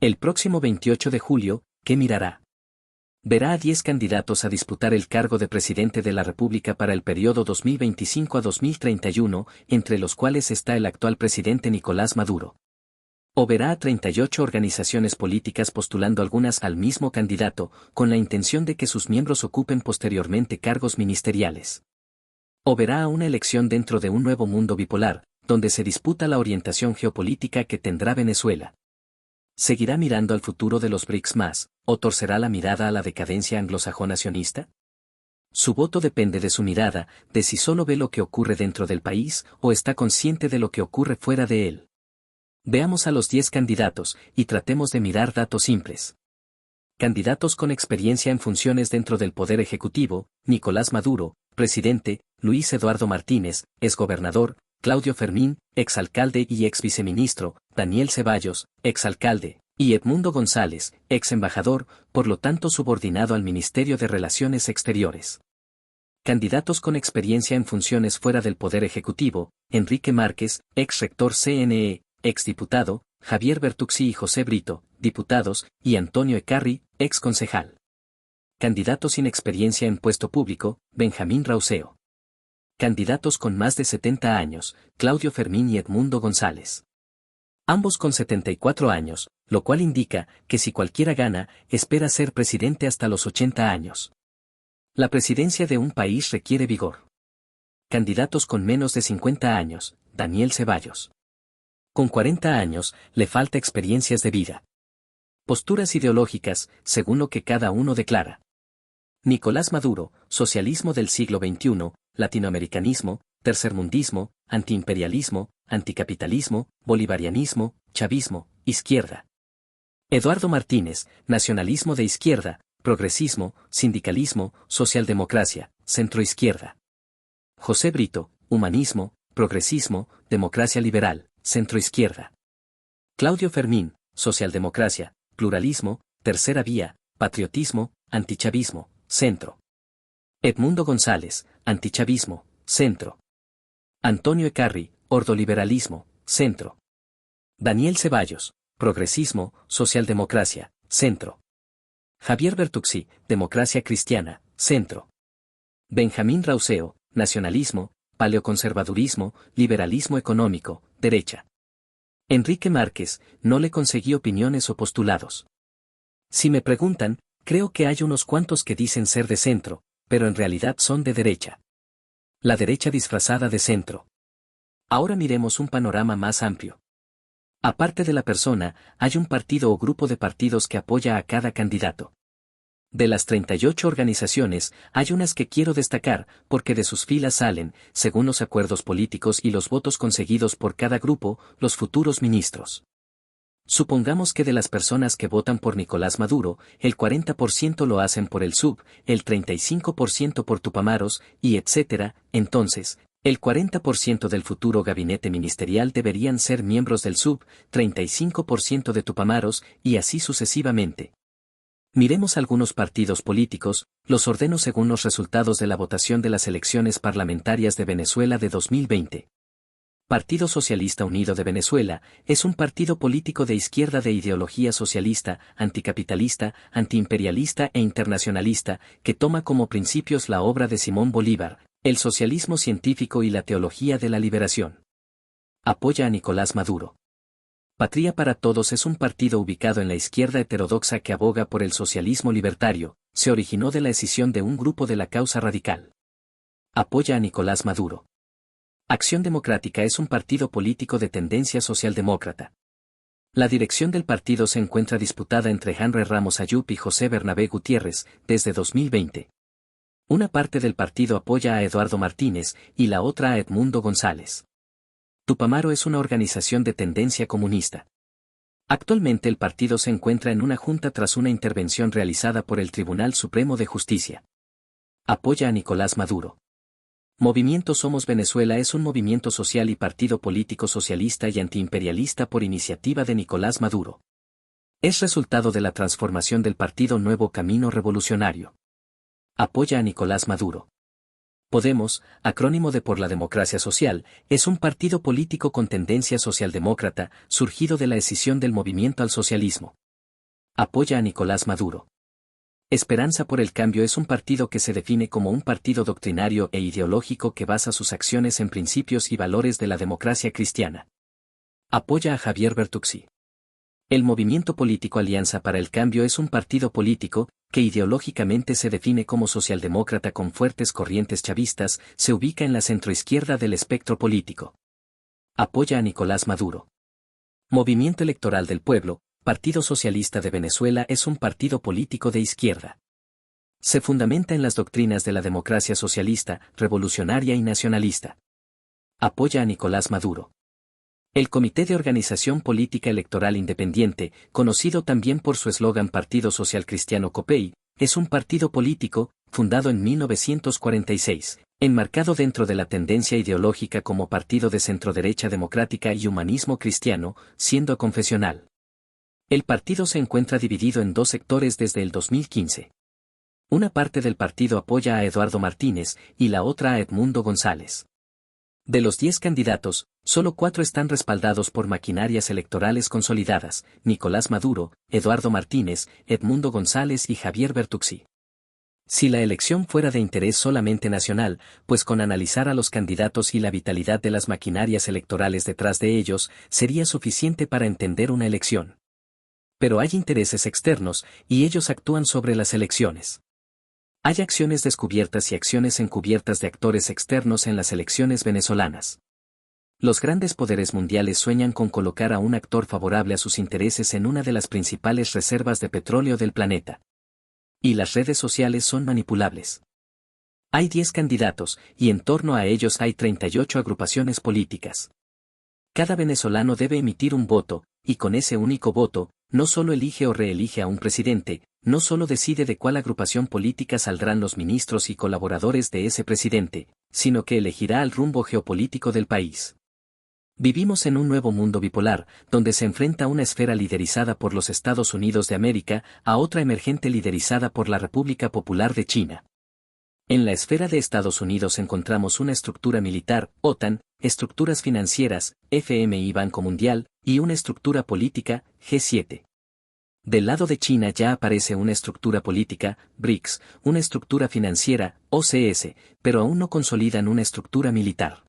El próximo 28 de julio, ¿qué mirará? Verá a 10 candidatos a disputar el cargo de presidente de la República para el periodo 2025 a 2031, entre los cuales está el actual presidente Nicolás Maduro. O verá a 38 organizaciones políticas postulando algunas al mismo candidato, con la intención de que sus miembros ocupen posteriormente cargos ministeriales. O verá a una elección dentro de un nuevo mundo bipolar, donde se disputa la orientación geopolítica que tendrá Venezuela. ¿Seguirá mirando al futuro de los BRICS más, o torcerá la mirada a la decadencia anglosajonacionista? Su voto depende de su mirada, de si solo ve lo que ocurre dentro del país o está consciente de lo que ocurre fuera de él. Veamos a los 10 candidatos y tratemos de mirar datos simples. Candidatos con experiencia en funciones dentro del Poder Ejecutivo: Nicolás Maduro, presidente; Luis Eduardo Martínez, exgobernador; Claudio Fermín, exalcalde y exviceministro; Daniel Ceballos, exalcalde; y Edmundo González, exembajador, por lo tanto subordinado al Ministerio de Relaciones Exteriores. Candidatos con experiencia en funciones fuera del Poder Ejecutivo: Enrique Márquez, exrector CNE, exdiputado; Javier Bertucci y José Brito, diputados; y Antonio Eccarri, exconcejal. Candidatos sin experiencia en puesto público: Benjamín Rauseo. Candidatos con más de 70 años, Claudio Fermín y Edmundo González. Ambos con 74 años, lo cual indica que si cualquiera gana, espera ser presidente hasta los 80 años. La presidencia de un país requiere vigor. Candidatos con menos de 50 años, Daniel Ceballos. Con 40 años, le falta experiencias de vida. Posturas ideológicas, según lo que cada uno declara. Nicolás Maduro, socialismo del siglo XXI, latinoamericanismo, tercermundismo, antiimperialismo, anticapitalismo, bolivarianismo, chavismo, izquierda. Eduardo Martínez, nacionalismo de izquierda, progresismo, sindicalismo, socialdemocracia, centroizquierda. José Brito, humanismo, progresismo, democracia liberal, centroizquierda. Claudio Fermín, socialdemocracia, pluralismo, tercera vía, patriotismo, antichavismo, centro. Edmundo González, antichavismo, centro. Antonio Eccarri, ordoliberalismo, centro. Daniel Ceballos, progresismo, socialdemocracia, centro. Javier Bertucci, democracia cristiana, centro. Benjamín Rauseo, nacionalismo, paleoconservadurismo, liberalismo económico, derecha. Enrique Márquez, no le conseguí opiniones o postulados. Si me preguntan, creo que hay unos cuantos que dicen ser de centro, pero en realidad son de derecha. La derecha disfrazada de centro. Ahora miremos un panorama más amplio. Aparte de la persona, hay un partido o grupo de partidos que apoya a cada candidato. De las 38 organizaciones, hay unas que quiero destacar, porque de sus filas salen, según los acuerdos políticos y los votos conseguidos por cada grupo, los futuros ministros. Supongamos que de las personas que votan por Nicolás Maduro, el 40% lo hacen por el SUV, el 35% por Tupamaros, y etc., entonces, el 40% del futuro gabinete ministerial deberían ser miembros del SUV, 35% de Tupamaros, y así sucesivamente. Miremos algunos partidos políticos, los ordeno según los resultados de la votación de las elecciones parlamentarias de Venezuela de 2020. Partido Socialista Unido de Venezuela, es un partido político de izquierda de ideología socialista, anticapitalista, antiimperialista e internacionalista, que toma como principios la obra de Simón Bolívar, el socialismo científico y la teología de la liberación. Apoya a Nicolás Maduro. Patria para Todos es un partido ubicado en la izquierda heterodoxa que aboga por el socialismo libertario, se originó de la escisión de un grupo de la causa radical. Apoya a Nicolás Maduro. Acción Democrática es un partido político de tendencia socialdemócrata. La dirección del partido se encuentra disputada entre Henry Ramos Ayub y José Bernabé Gutiérrez, desde 2020. Una parte del partido apoya a Eduardo Martínez y la otra a Edmundo González. Tupamaro es una organización de tendencia comunista. Actualmente el partido se encuentra en una junta tras una intervención realizada por el Tribunal Supremo de Justicia. Apoya a Nicolás Maduro. Movimiento Somos Venezuela es un movimiento social y partido político socialista y antiimperialista por iniciativa de Nicolás Maduro. Es resultado de la transformación del Partido Nuevo Camino Revolucionario. Apoya a Nicolás Maduro. Podemos, acrónimo de Por la Democracia Social, es un partido político con tendencia socialdemócrata, surgido de la escisión del movimiento al socialismo. Apoya a Nicolás Maduro. Esperanza por el Cambio es un partido que se define como un partido doctrinario e ideológico que basa sus acciones en principios y valores de la democracia cristiana. Apoya a Javier Bertuzzi. El movimiento político Alianza para el Cambio es un partido político, que ideológicamente se define como socialdemócrata con fuertes corrientes chavistas, se ubica en la centroizquierda del espectro político. Apoya a Nicolás Maduro. Movimiento Electoral del Pueblo, Partido Socialista de Venezuela es un partido político de izquierda. Se fundamenta en las doctrinas de la democracia socialista, revolucionaria y nacionalista. Apoya a Nicolás Maduro. El Comité de Organización Política Electoral Independiente, conocido también por su eslogan Partido Social Cristiano COPEI, es un partido político, fundado en 1946, enmarcado dentro de la tendencia ideológica como partido de centroderecha democrática y humanismo cristiano, siendo aconfesional. El partido se encuentra dividido en dos sectores desde el 2015. Una parte del partido apoya a Eduardo Martínez y la otra a Edmundo González. De los 10 candidatos, solo 4 están respaldados por maquinarias electorales consolidadas: Nicolás Maduro, Eduardo Martínez, Edmundo González y Javier Bertuzzi. Si la elección fuera de interés solamente nacional, pues con analizar a los candidatos y la vitalidad de las maquinarias electorales detrás de ellos, sería suficiente para entender una elección. Pero hay intereses externos, y ellos actúan sobre las elecciones. Hay acciones descubiertas y acciones encubiertas de actores externos en las elecciones venezolanas. Los grandes poderes mundiales sueñan con colocar a un actor favorable a sus intereses en una de las principales reservas de petróleo del planeta. Y las redes sociales son manipulables. Hay 10 candidatos, y en torno a ellos hay 38 agrupaciones políticas. Cada venezolano debe emitir un voto, y con ese único voto, no solo elige o reelige a un presidente, no solo decide de cuál agrupación política saldrán los ministros y colaboradores de ese presidente, sino que elegirá el rumbo geopolítico del país. Vivimos en un nuevo mundo bipolar, donde se enfrenta una esfera liderizada por los Estados Unidos de América a otra emergente liderizada por la República Popular de China. En la esfera de Estados Unidos encontramos una estructura militar, OTAN, estructuras financieras, FMI Banco Mundial, y una estructura política, G7. Del lado de China ya aparece una estructura política, BRICS, una estructura financiera, OCS, pero aún no consolidan una estructura militar.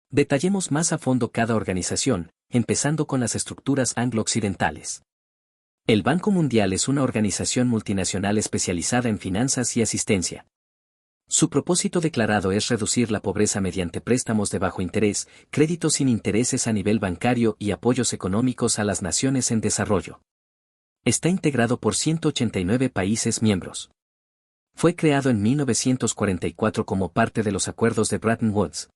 Detallemos más a fondo cada organización, empezando con las estructuras anglo-occidentales. El Banco Mundial es una organización multinacional especializada en finanzas y asistencia. Su propósito declarado es reducir la pobreza mediante préstamos de bajo interés, créditos sin intereses a nivel bancario y apoyos económicos a las naciones en desarrollo. Está integrado por 189 países miembros. Fue creado en 1944 como parte de los acuerdos de Bretton Woods.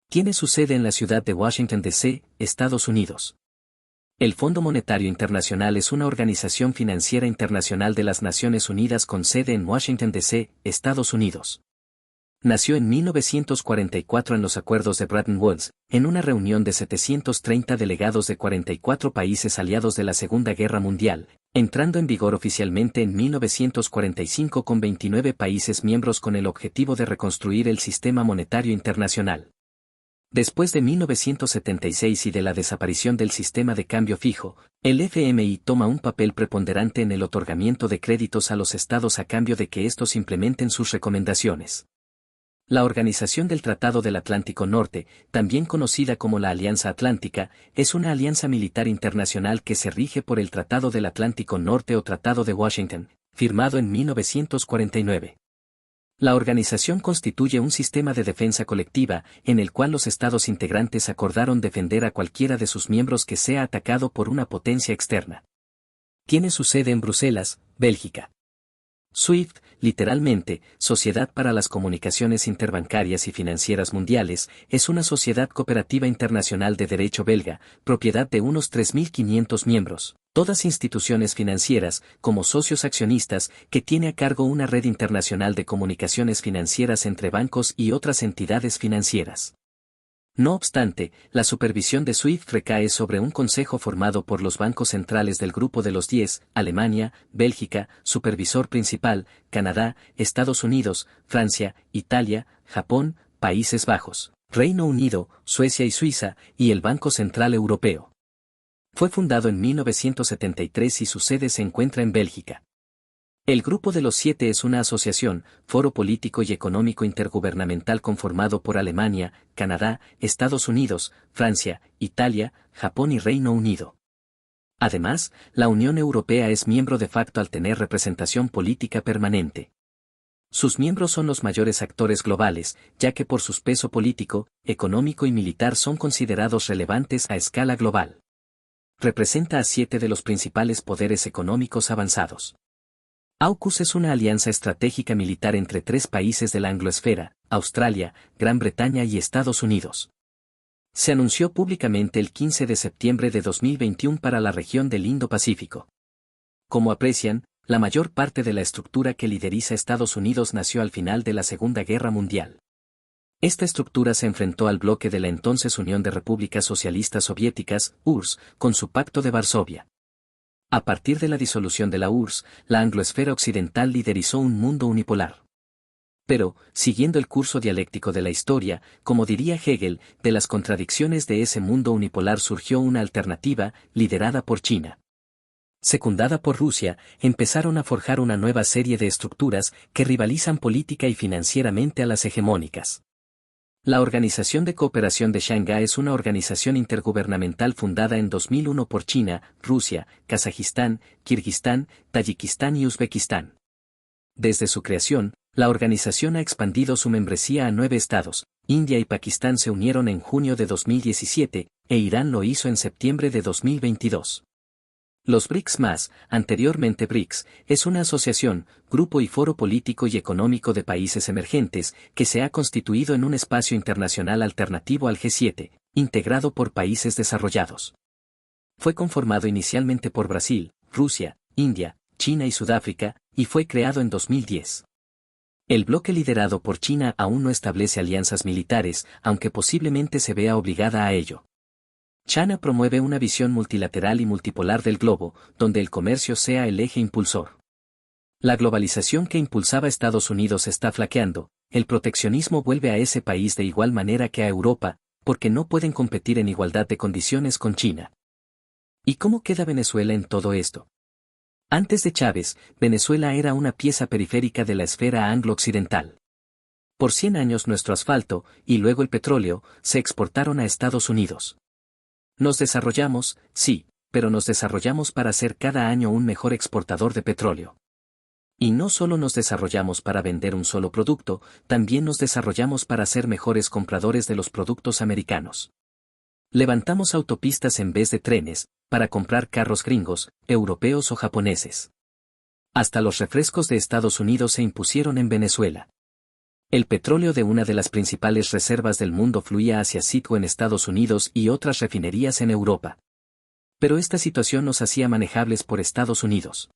Tiene su sede en la ciudad de Washington, D.C., Estados Unidos. El Fondo Monetario Internacional es una organización financiera internacional de las Naciones Unidas con sede en Washington, D.C., Estados Unidos. Nació en 1944 en los acuerdos de Bretton Woods, en una reunión de 730 delegados de 44 países aliados de la Segunda Guerra Mundial, entrando en vigor oficialmente en 1945 con 29 países miembros con el objetivo de reconstruir el sistema monetario internacional. Después de 1976 y de la desaparición del sistema de cambio fijo, el FMI toma un papel preponderante en el otorgamiento de créditos a los estados a cambio de que estos implementen sus recomendaciones. La Organización del Tratado del Atlántico Norte, también conocida como la Alianza Atlántica, es una alianza militar internacional que se rige por el Tratado del Atlántico Norte o Tratado de Washington, firmado en 1949. La organización constituye un sistema de defensa colectiva, en el cual los estados integrantes acordaron defender a cualquiera de sus miembros que sea atacado por una potencia externa. Tiene su sede en Bruselas, Bélgica. SWIFT, literalmente, Sociedad para las Comunicaciones Interbancarias y Financieras Mundiales, es una sociedad cooperativa internacional de derecho belga, propiedad de unos 3.500 miembros, todas instituciones financieras, como socios accionistas, que tiene a cargo una red internacional de comunicaciones financieras entre bancos y otras entidades financieras. No obstante, la supervisión de SWIFT recae sobre un consejo formado por los bancos centrales del Grupo de los 10, Alemania, Bélgica, supervisor principal, Canadá, Estados Unidos, Francia, Italia, Japón, Países Bajos, Reino Unido, Suecia y Suiza, y el Banco Central Europeo. Fue fundado en 1973 y su sede se encuentra en Bélgica. El Grupo de los Siete es una asociación, foro político y económico intergubernamental conformado por Alemania, Canadá, Estados Unidos, Francia, Italia, Japón y Reino Unido. Además, la Unión Europea es miembro de facto al tener representación política permanente. Sus miembros son los mayores actores globales, ya que por su peso político, económico y militar son considerados relevantes a escala global. Representa a 7 de los principales poderes económicos avanzados. AUKUS es una alianza estratégica militar entre 3 países de la anglosfera, Australia, Gran Bretaña y Estados Unidos. Se anunció públicamente el 15 de septiembre de 2021 para la región del Indo-Pacífico. Como aprecian, la mayor parte de la estructura que lideriza Estados Unidos nació al final de la Segunda Guerra Mundial. Esta estructura se enfrentó al bloque de la entonces Unión de Repúblicas Socialistas Soviéticas, URSS, con su Pacto de Varsovia. A partir de la disolución de la URSS, la anglosfera occidental liderizó un mundo unipolar. Pero, siguiendo el curso dialéctico de la historia, como diría Hegel, de las contradicciones de ese mundo unipolar surgió una alternativa, liderada por China. Secundada por Rusia, empezaron a forjar una nueva serie de estructuras que rivalizan política y financieramente a las hegemónicas. La Organización de Cooperación de Shanghái es una organización intergubernamental fundada en 2001 por China, Rusia, Kazajistán, Kirguistán, Tayikistán y Uzbekistán. Desde su creación, la organización ha expandido su membresía a 9 estados. India y Pakistán se unieron en junio de 2017, e Irán lo hizo en septiembre de 2022. Los BRICS+, anteriormente BRICS, es una asociación, grupo y foro político y económico de países emergentes, que se ha constituido en un espacio internacional alternativo al G7, integrado por países desarrollados. Fue conformado inicialmente por Brasil, Rusia, India, China y Sudáfrica, y fue creado en 2010. El bloque liderado por China aún no establece alianzas militares, aunque posiblemente se vea obligada a ello. China promueve una visión multilateral y multipolar del globo, donde el comercio sea el eje impulsor. La globalización que impulsaba Estados Unidos está flaqueando, el proteccionismo vuelve a ese país de igual manera que a Europa, porque no pueden competir en igualdad de condiciones con China. ¿Y cómo queda Venezuela en todo esto? Antes de Chávez, Venezuela era una pieza periférica de la esfera anglo-occidental. Por 100 años nuestro asfalto, y luego el petróleo, se exportaron a Estados Unidos. Nos desarrollamos, sí, pero nos desarrollamos para ser cada año un mejor exportador de petróleo. Y no solo nos desarrollamos para vender un solo producto, también nos desarrollamos para ser mejores compradores de los productos americanos. Levantamos autopistas en vez de trenes, para comprar carros gringos, europeos o japoneses. Hasta los refrescos de Estados Unidos se impusieron en Venezuela. El petróleo de una de las principales reservas del mundo fluía hacia Citgo en Estados Unidos y otras refinerías en Europa. Pero esta situación nos hacía manejables por Estados Unidos.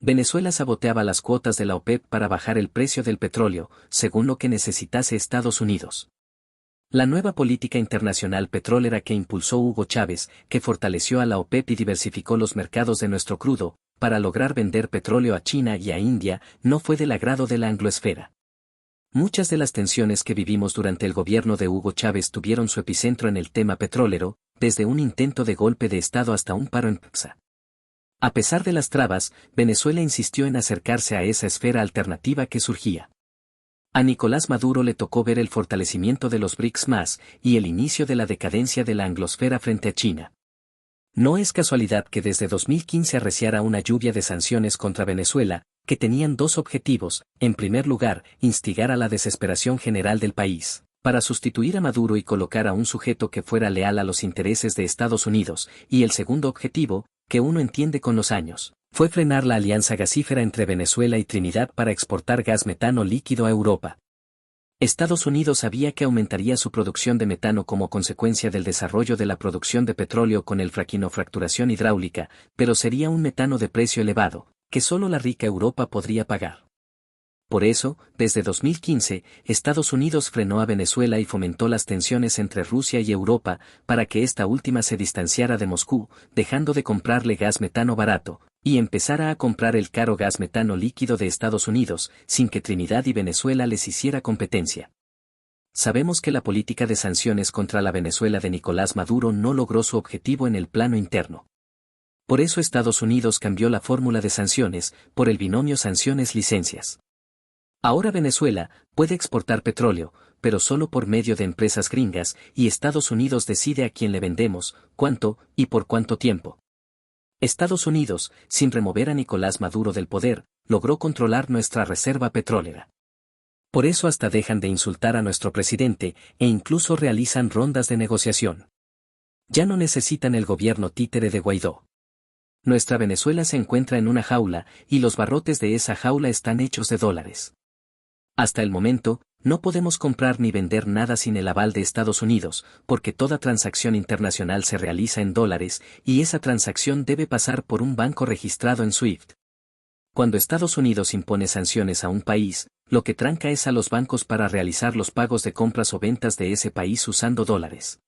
Venezuela saboteaba las cuotas de la OPEP para bajar el precio del petróleo, según lo que necesitase Estados Unidos. La nueva política internacional petrolera que impulsó Hugo Chávez, que fortaleció a la OPEP y diversificó los mercados de nuestro crudo, para lograr vender petróleo a China y a India, no fue del agrado de la angloesfera. Muchas de las tensiones que vivimos durante el gobierno de Hugo Chávez tuvieron su epicentro en el tema petrolero, desde un intento de golpe de Estado hasta un paro en PDVSA. A pesar de las trabas, Venezuela insistió en acercarse a esa esfera alternativa que surgía. A Nicolás Maduro le tocó ver el fortalecimiento de los BRICS y el inicio de la decadencia de la anglosfera frente a China. No es casualidad que desde 2015 arreciara una lluvia de sanciones contra Venezuela, que tenían 2 objetivos: en primer lugar, instigar a la desesperación general del país, para sustituir a Maduro y colocar a un sujeto que fuera leal a los intereses de Estados Unidos, y el segundo objetivo, que uno entiende con los años, fue frenar la alianza gasífera entre Venezuela y Trinidad para exportar gas metano líquido a Europa. Estados Unidos sabía que aumentaría su producción de metano como consecuencia del desarrollo de la producción de petróleo con el fracking o fracturación hidráulica, pero sería un metano de precio elevado, que solo la rica Europa podría pagar. Por eso, desde 2015, Estados Unidos frenó a Venezuela y fomentó las tensiones entre Rusia y Europa, para que esta última se distanciara de Moscú, dejando de comprarle gas metano barato, y empezara a comprar el caro gas metano líquido de Estados Unidos, sin que Trinidad y Venezuela les hiciera competencia. Sabemos que la política de sanciones contra la Venezuela de Nicolás Maduro no logró su objetivo en el plano interno. Por eso Estados Unidos cambió la fórmula de sanciones por el binomio sanciones-licencias. Ahora Venezuela puede exportar petróleo, pero solo por medio de empresas gringas, y Estados Unidos decide a quién le vendemos, cuánto y por cuánto tiempo. Estados Unidos, sin remover a Nicolás Maduro del poder, logró controlar nuestra reserva petrolera. Por eso hasta dejan de insultar a nuestro presidente e incluso realizan rondas de negociación. Ya no necesitan el gobierno títere de Guaidó. Nuestra Venezuela se encuentra en una jaula y los barrotes de esa jaula están hechos de dólares. Hasta el momento, no podemos comprar ni vender nada sin el aval de Estados Unidos, porque toda transacción internacional se realiza en dólares y esa transacción debe pasar por un banco registrado en SWIFT. Cuando Estados Unidos impone sanciones a un país, lo que tranca es a los bancos para realizar los pagos de compras o ventas de ese país usando dólares.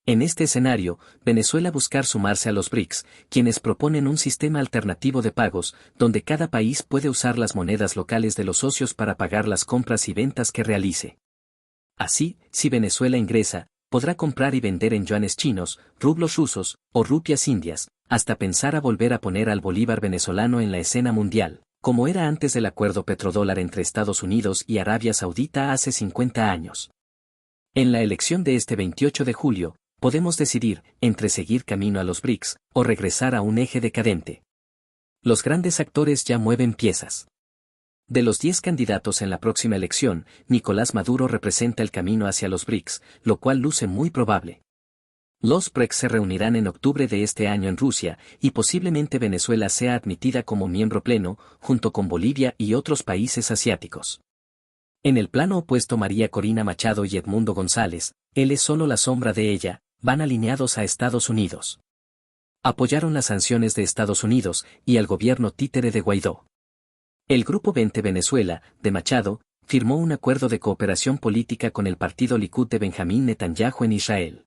En este escenario, Venezuela buscar sumarse a los BRICS, quienes proponen un sistema alternativo de pagos, donde cada país puede usar las monedas locales de los socios para pagar las compras y ventas que realice. Así, si Venezuela ingresa, podrá comprar y vender en yuanes chinos, rublos rusos, o rupias indias, hasta pensar a volver a poner al bolívar venezolano en la escena mundial, como era antes del acuerdo petrodólar entre Estados Unidos y Arabia Saudita hace 50 años. En la elección de este 28 de julio, podemos decidir entre seguir camino a los BRICS o regresar a un eje decadente. Los grandes actores ya mueven piezas. De los 10 candidatos en la próxima elección, Nicolás Maduro representa el camino hacia los BRICS, lo cual luce muy probable. Los BRICS se reunirán en octubre de este año en Rusia, y posiblemente Venezuela sea admitida como miembro pleno, junto con Bolivia y otros países asiáticos. En el plano opuesto María Corina Machado y Edmundo González, él es solo la sombra de ella, van alineados a Estados Unidos. Apoyaron las sanciones de Estados Unidos y al gobierno títere de Guaidó. El Grupo 20 Venezuela, de Machado, firmó un acuerdo de cooperación política con el partido Likud de Benjamín Netanyahu en Israel.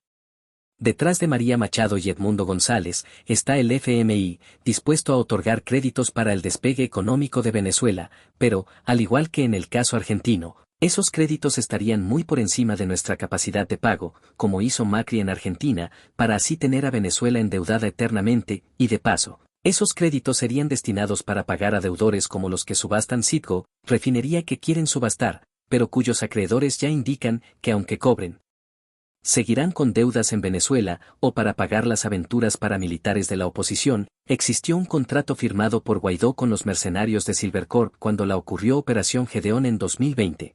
Detrás de María Machado y Edmundo González está el FMI, dispuesto a otorgar créditos para el despegue económico de Venezuela, pero, al igual que en el caso argentino, esos créditos estarían muy por encima de nuestra capacidad de pago, como hizo Macri en Argentina, para así tener a Venezuela endeudada eternamente, y de paso, esos créditos serían destinados para pagar a deudores como los que subastan Citgo, refinería que quieren subastar, pero cuyos acreedores ya indican que aunque cobren, seguirán con deudas en Venezuela, o para pagar las aventuras paramilitares de la oposición. Existió un contrato firmado por Guaidó con los mercenarios de Silvercorp cuando la ocurrió Operación Gedeón en 2020.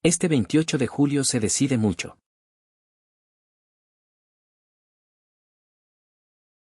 Este 28 de julio se decide mucho.